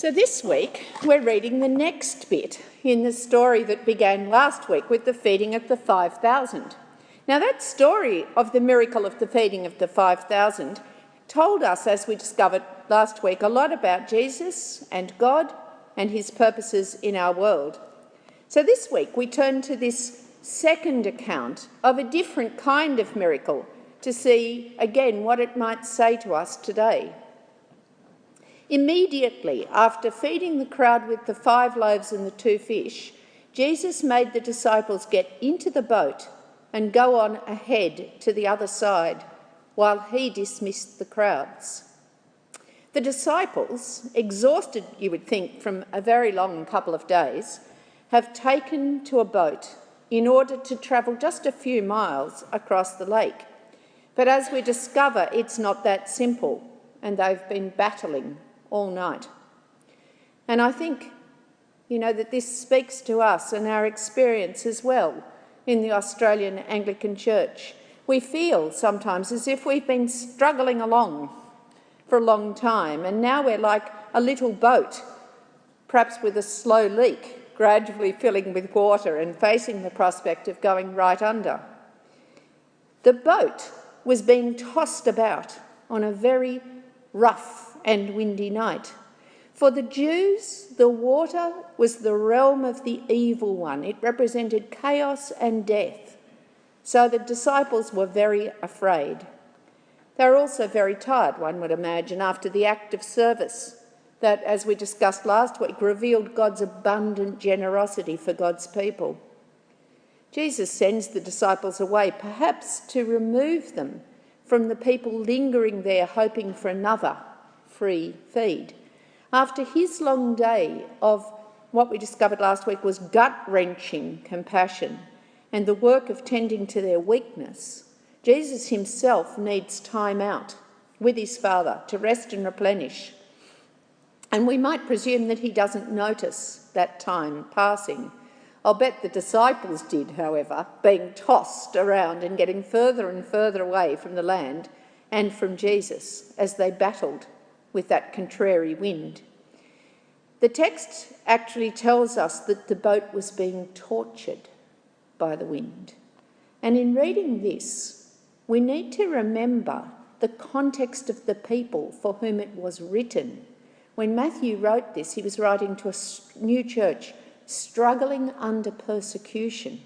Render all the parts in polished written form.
So this week we're reading the next bit in the story that began last week with the feeding of the 5,000. Now that story of the miracle of the feeding of the 5,000 told us, as we discovered last week, a lot about Jesus and God and his purposes in our world. So this week we turn to this second account of a different kind of miracle to see again what it might say to us today. Immediately after feeding the crowd with the 5 loaves and the 2 fish, Jesus made the disciples get into the boat and go on ahead to the other side while he dismissed the crowds. The disciples, exhausted, you would think, from a very long couple of days, have taken to a boat in order to travel just a few miles across the lake. But as we discover, it's not that simple, and they've been battling all night. And I think, that this speaks to us and our experience as well in the Australian Anglican Church. We feel sometimes as if we've been struggling along for a long time, and now we're like a little boat, perhaps with a slow leak, gradually filling with water and facing the prospect of going right under. The boat was being tossed about on a very rough and windy night. For the Jews, the water was the realm of the evil one. It represented chaos and death. So the disciples were very afraid. They were also very tired, one would imagine, after the act of service that, as we discussed last week, revealed God's abundant generosity for God's people. Jesus sends the disciples away, perhaps to remove them from the people lingering there hoping for another free feed. After his long day of what we discovered last week was gut-wrenching compassion and the work of tending to their weakness, Jesus himself needs time out with his Father to rest and replenish. And we might presume that he doesn't notice that time passing. I'll bet the disciples did, however, being tossed around and getting further and further away from the land and from Jesus as they battled with that contrary wind. The text actually tells us that the boat was being tortured by the wind. And in reading this, we need to remember the context of the people for whom it was written. When Matthew wrote this, he was writing to a new church struggling under persecution.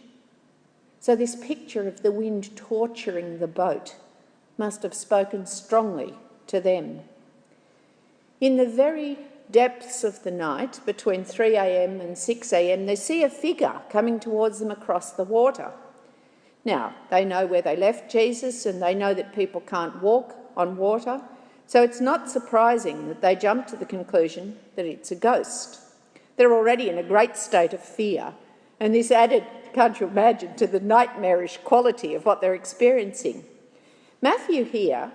So this picture of the wind torturing the boat must have spoken strongly to them. In the very depths of the night, between 3 a.m. and 6 a.m, they see a figure coming towards them across the water. Now, they know where they left Jesus and they know that people can't walk on water, so it's not surprising that they jump to the conclusion that it's a ghost. They're already in a great state of fear, and this added, can't you imagine, to the nightmarish quality of what they're experiencing. Matthew here,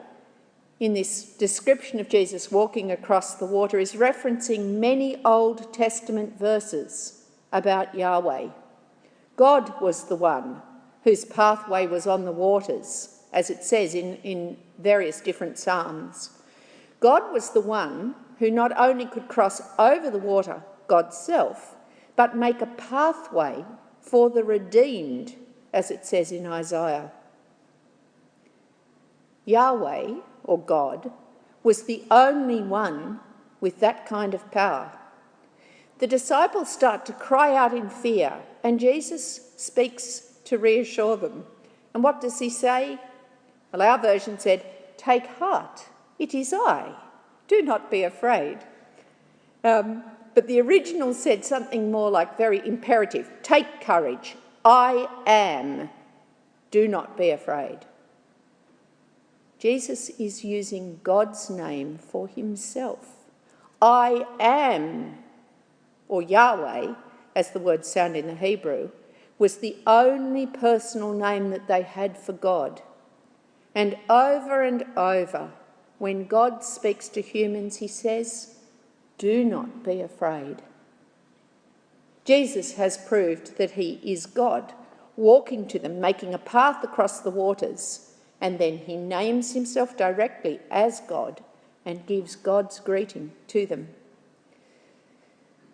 in this description of Jesus walking across the water, is referencing many Old Testament verses about Yahweh. God was the one whose pathway was on the waters, as it says in various different psalms. God was the one who not only could cross over the water, God's self, but make a pathway for the redeemed, as it says in Isaiah. Yahweh, or God, was the only one with that kind of power. The disciples start to cry out in fear, and Jesus speaks to reassure them. And what does he say? Well, our version said, "Take heart, it is I. Do not be afraid." But the original said something more like very imperative. "Take courage. I am. Do not be afraid." Jesus is using God's name for himself. I am, or Yahweh, as the words sound in the Hebrew, was the only personal name that they had for God. And over, when God speaks to humans, he says, "Do not be afraid." Jesus has proved that he is God, walking to them, making a path across the waters, and then he names himself directly as God and gives God's greeting to them.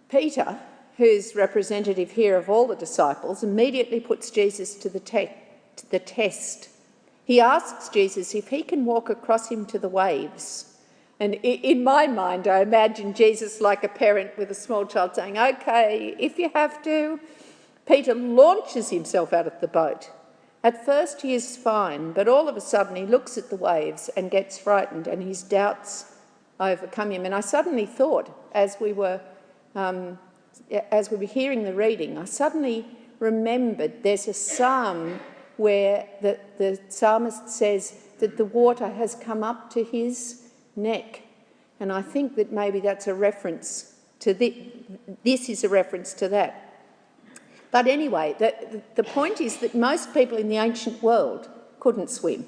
Peter, who's representative here of all the disciples, immediately puts Jesus to the test. He asks Jesus if he can walk across him to the waves. And in my mind, I imagine Jesus like a parent with a small child saying, "Okay, if you have to." Peter launches himself out of the boat. At first he is fine, but all of a sudden he looks at the waves and gets frightened, and his doubts overcome him. And I suddenly thought, as we were hearing the reading, I suddenly remembered there's a psalm where the psalmist says that the water has come up to his neck. And I think that maybe that's a reference to this is a reference to that. But anyway, the point is that most people in the ancient world couldn't swim.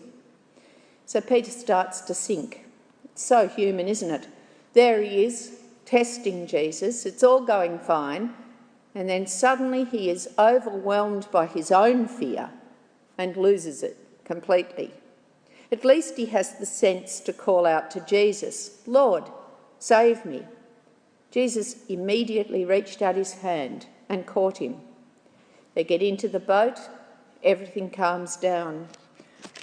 So Peter starts to sink. It's so human, isn't it? There he is, testing Jesus. It's all going fine. And then suddenly he is overwhelmed by his own fear and loses it completely. At least he has the sense to call out to Jesus, "Lord, save me." Jesus immediately reached out his hand and caught him. They get into the boat, everything calms down.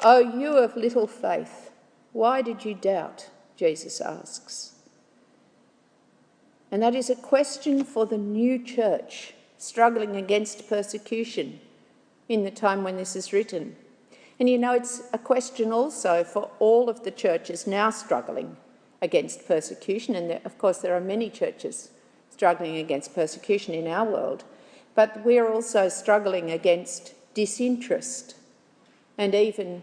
"Oh, you of little faith, why did you doubt?" Jesus asks. And that is a question for the new church struggling against persecution in the time when this is written. And you know, it's a question also for all of the churches now struggling against persecution. And of course, there are many churches struggling against persecution in our world. But we're also struggling against disinterest and even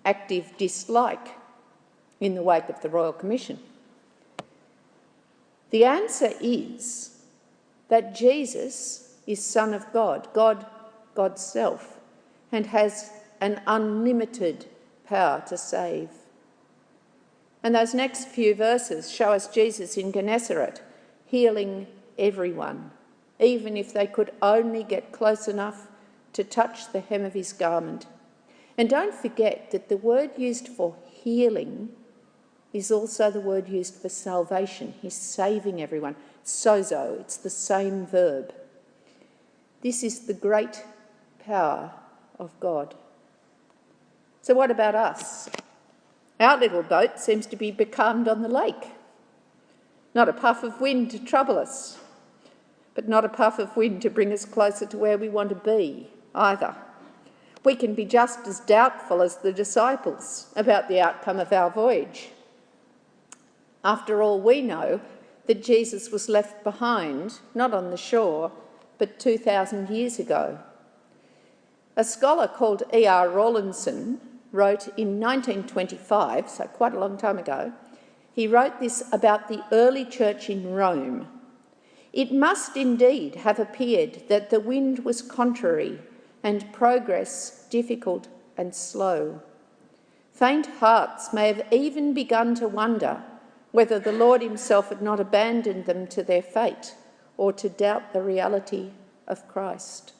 active dislike in the wake of the Royal Commission. The answer is that Jesus is Son of God, God's self, and has an unlimited power to save. And those next few verses show us Jesus in Gennesaret healing everyone, even if they could only get close enough to touch the hem of his garment. And don't forget that the word used for healing is also the word used for salvation. He's saving everyone. Sozo, it's the same verb. This is the great power of God. So what about us? Our little boat seems to be becalmed on the lake. Not a puff of wind to trouble us, but not a puff of wind to bring us closer to where we want to be either. We can be just as doubtful as the disciples about the outcome of our voyage. After all, we know that Jesus was left behind, not on the shore, but 2,000 years ago. A scholar called E.R. Rawlinson wrote in 1925, so quite a long time ago, he wrote this about the early church in Rome. "It must indeed have appeared that the wind was contrary and progress difficult and slow. Faint hearts may have even begun to wonder whether the Lord himself had not abandoned them to their fate or to doubt the reality of Christ."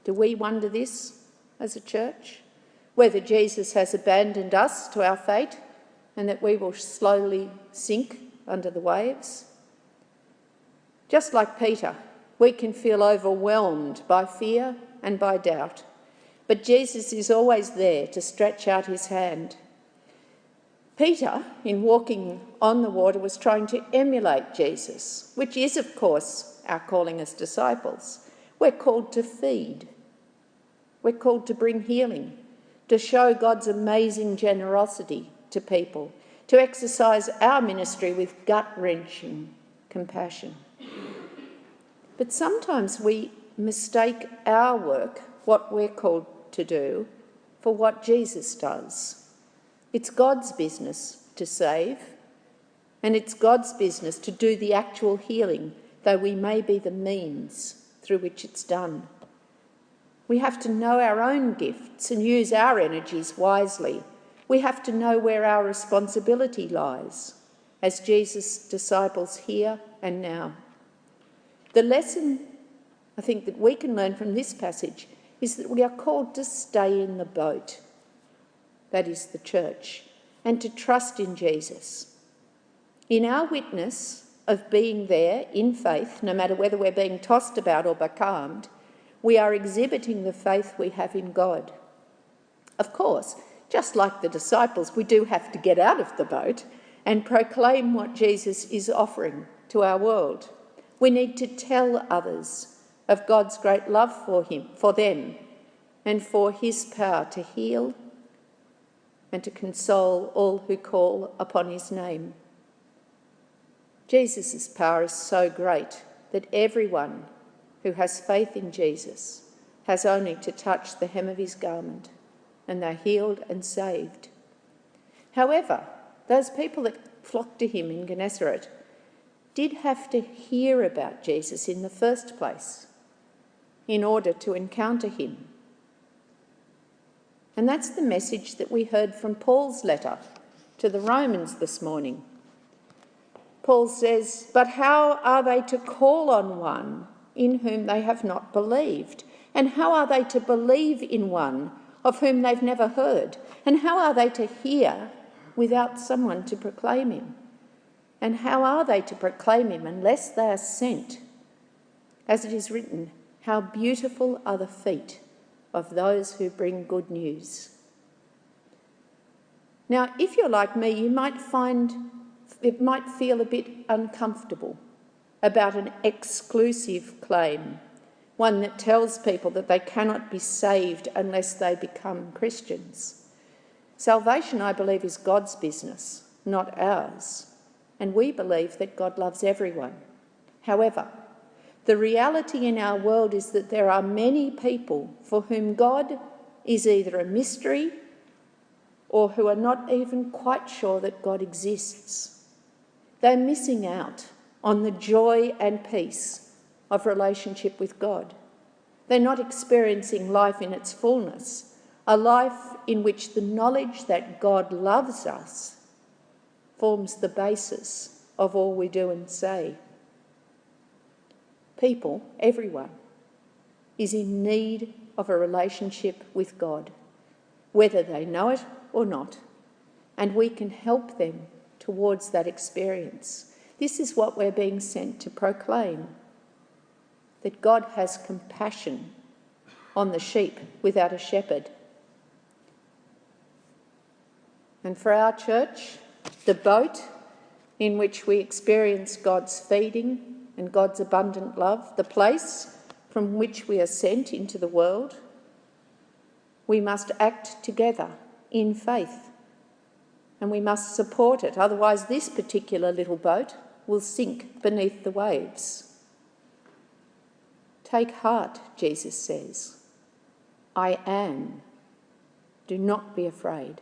Do we wonder this as a church? Whether Jesus has abandoned us to our fate and that we will slowly sink under the waves? Just like Peter, we can feel overwhelmed by fear and by doubt, but Jesus is always there to stretch out his hand. Peter, in walking on the water, was trying to emulate Jesus, which is, of course, our calling as disciples. We're called to feed. We're called to bring healing, to show God's amazing generosity to people, to exercise our ministry with gut-wrenching compassion. But sometimes we mistake our work, what we're called to do, for what Jesus does. It's God's business to save, and it's God's business to do the actual healing, though we may be the means through which it's done. We have to know our own gifts and use our energies wisely. We have to know where our responsibility lies as Jesus' disciples here and now. The lesson I think that we can learn from this passage is that we are called to stay in the boat, that is the church, and to trust in Jesus. In our witness, of being there in faith, no matter whether we're being tossed about or becalmed, we are exhibiting the faith we have in God. Of course, just like the disciples, we do have to get out of the boat and proclaim what Jesus is offering to our world. We need to tell others of God's great love for them, and for his power to heal and to console all who call upon his name. Jesus' power is so great that everyone who has faith in Jesus has only to touch the hem of his garment, and they're healed and saved. However, those people that flocked to him in Gennesaret did have to hear about Jesus in the first place in order to encounter him. And that's the message that we heard from Paul's letter to the Romans this morning. Paul says, "But how are they to call on one in whom they have not believed? And how are they to believe in one of whom they've never heard? And how are they to hear without someone to proclaim him? And how are they to proclaim him unless they are sent? As it is written, how beautiful are the feet of those who bring good news." Now, if you're like me, you might find it might feel a bit uncomfortable about an exclusive claim, one that tells people that they cannot be saved unless they become Christians. Salvation, I believe, is God's business, not ours, and we believe that God loves everyone. However, the reality in our world is that there are many people for whom God is either a mystery or who are not even quite sure that God exists. They're missing out on the joy and peace of relationship with God. They're not experiencing life in its fullness, a life in which the knowledge that God loves us forms the basis of all we do and say. People, everyone, is in need of a relationship with God, whether they know it or not, and we can help them towards that experience. This is what we're being sent to proclaim, that God has compassion on the sheep without a shepherd. And for our church, the boat in which we experience God's feeding and God's abundant love, the place from which we are sent into the world, we must act together in faith, and we must support it. Otherwise, this particular little boat will sink beneath the waves. Take heart, Jesus says. I am. Do not be afraid.